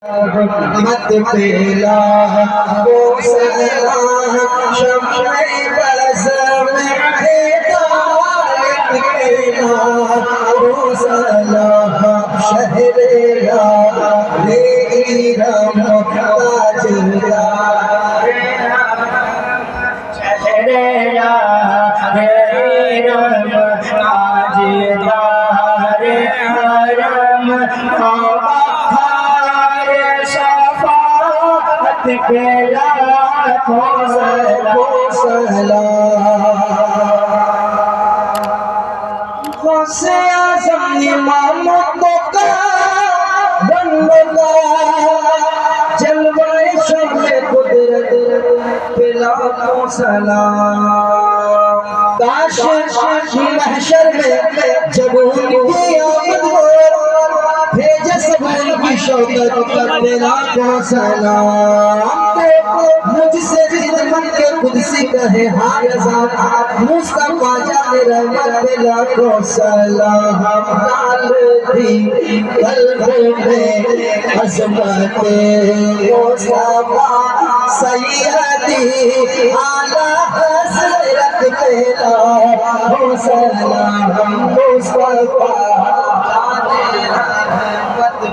मत पेला वो सलाम शम्मे बरस में हिदायत पेला वो सलाम शहरेरा रे इरम ताजरा शहरेरा रे इरम ताजरा रे हरम पेला को सलाम गौसे आज़म इमाम का बनगा जलवाए शम्मे कुदरत पेला को सलाम काश महशर में जब उनकी आमद हो भेजा सब की शौकत पेला को सलाम मुझसे जिद मन के खुद से कहे हाय ज़ात मुस्तफा जाने रहमत पेला को सलाम डाल दी कल्ब में अज़मत मुस्तफा सैयदी आला हज़रत पेला को सलाम मुस्तफा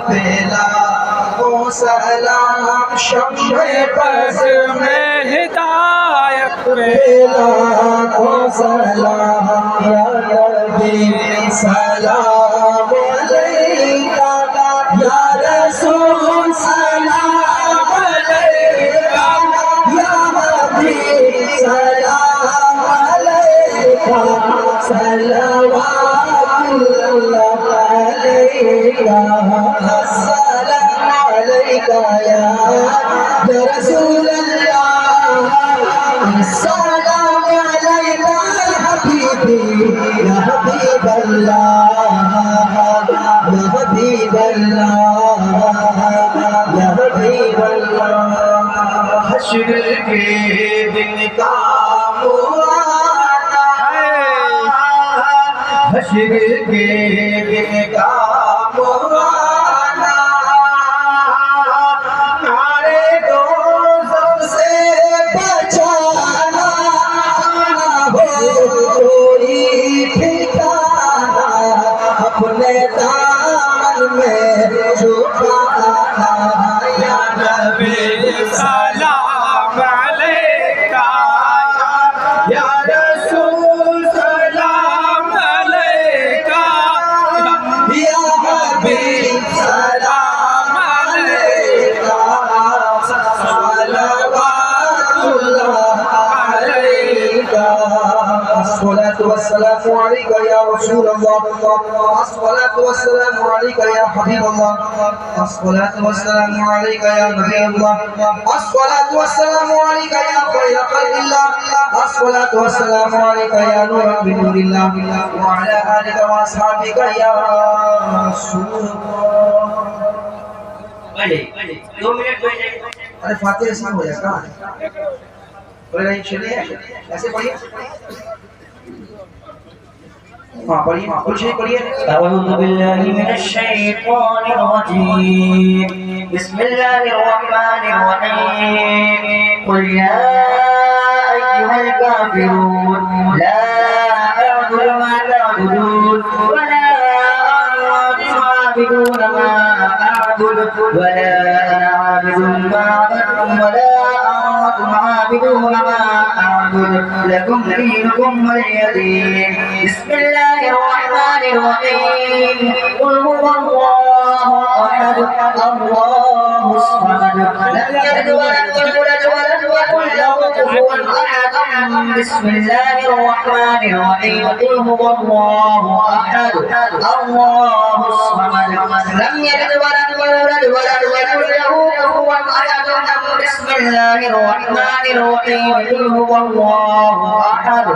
पेला को सलाम शम्मे बरस में हिदायत पेला को सलाम या नबी सलाम अलैका या रसूल सलाम अलैका या नबी सलाम अलैका सलवातुल्लाह अलैका अस्सलाम अलैका या रसूल अल्लाह अस्सलाम अलैका या हबीबी या हबीब अल्लाह या हबीब अल्लाह या हबीब अल्लाह हश्र के दिन का हश्र के दिन का मुआना नारे दो सबसे बचाना हो कोई ठिकाना अपने दामन में छुपाना या नबी सलाम अलैका या रसूल सलाम अलैका या हबीब सलाम अलैका सलवातुल्लाह अलैका अस्सलातु वस्सलामु अलैका या रसूल अल्लाह अस्सलातु वस्सलामु अलैका या हबीब अल्लाह अस्सलातु वस्सलामु अलैका या नबी अल्लाह अस्सलातु वस्सलामु अलैका या खैर खल्क़िल्लाह अस्सलातु वस्सलामु अलैका या नूरन मिन नूरिल्लाह व अला आलिका व अस्हाबिका या रसूलल्लाह। 2 मिनट बैठ जाइए। अरे फातिहा से हो जाएगा बोल रही चलिए ऐसे पढ़िए हाँ पढ़िए कुछ नहीं पढ़िए अऊज़ु बिल्लाहि मिनश शैतानिर रजीम बिस्मिल्लाहिर रहमानिर रहीम कुल या अय्युहल काफिरून ला अअबुदु मा तअबुदून व ला अंतुम आबिदून मा अअबुदु व ला अना आबिदुन मा अबदtum व ला अंतुम आबिदून मा अअबुदु लकुम दीनुकुम वलिय दीन बिस्मिल्लाहिर रहमानिर रहीम कुल हुवल्लाहु अहद अल्लाहुस समद लम यलिद व lam yulad व lam yakul lahu kufuwan ahad बिस्मिल्लाहिर रहमानिर रहीम कुल हुवल्लाहु अहद अल्लाहुस समद लम यलिद व lam yulad व lam yakul lahu कुफुवन अहद बिस्मिल्लाहिर रहमानिर रहीम कुल हुवल्लाहु अहद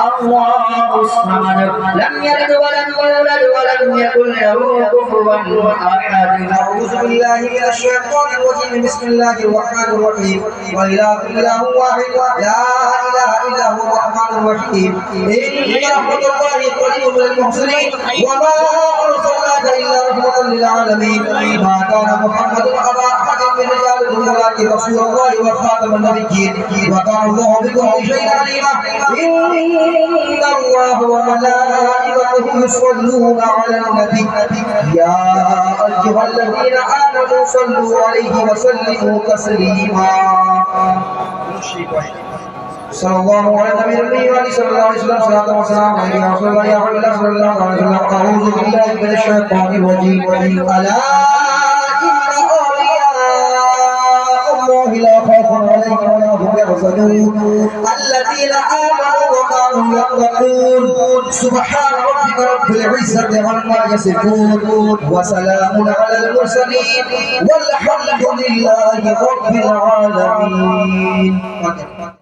अल्लाहुस समद लम यलिद व lam yulad व lam yakul lahu कुफुवन अहद अऊज़ु बिल्लाहि मिनश शैतानिर रजीम बिस्मिल्लाहिर रहमानिर रहीम व इलाहु वाहिद ला इलाहा इल्ला हुवल रहमानुर रहीम इन्ना रहमतुल्लाहि करीबुम लिल मुहसिनीन व मा अरसलनाका इल्ला रहमतल लिल आलमीन मा काना मुहम्मदुन अबा ولكن رسول الله وخاتم النبيين وكان الله بكل شيء عليما إن الله وملائكته يصلون على النبي يا أيها الذين آمنوا صلوا عليه وسلموا تسليما صلى الله على النبي الأمي وعلى صلى الله عليه وسلم صلاة وسلام عليه يا رسول الله يا حبيب الله صلى الله عليه وسلم أعوذ بالله من الشيطان الرجيم ألا لا خوف عليهم ولا هم يحزنون الذين آمنوا وكانوا يتقون سبحان ربك رب العزة عما يصفون وسلام على المرسلين والحمد لله رب العالمين.